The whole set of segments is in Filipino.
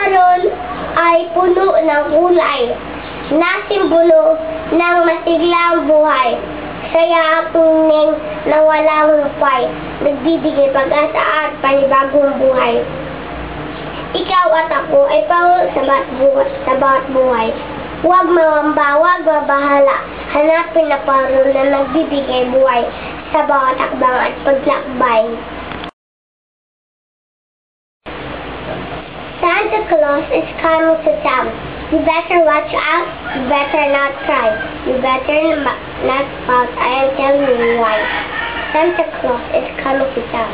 parol ay puno ng kulay na simbolo ng masiglang buhay. Kaya ang tuning na walang hupay, nagbibigay pag-asa at panibagong buhay. Ikaw at ako ay parol sa bawat buhay. Huwag mangamba, huwag mabahala. Hanapin na parol na nagbibigay buhay sa bawat akbang at paglakbay. Santa Claus is coming to town. You better watch out. You better not cry. You better not pout. I am telling you why. Santa Claus is coming to town.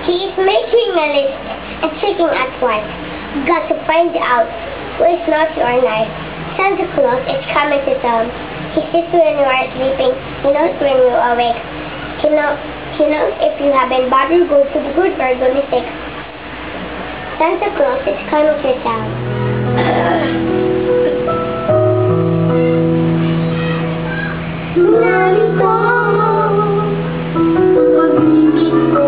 He is making a list and checking at what. You got to find out who is naughty or nice. Santa Claus is coming to town. He sees when you are sleeping. He knows when you are awake. He knows if you have been bad or good, or good mistake. Santa Claus is coming to town. Narito, pag-ibig ko.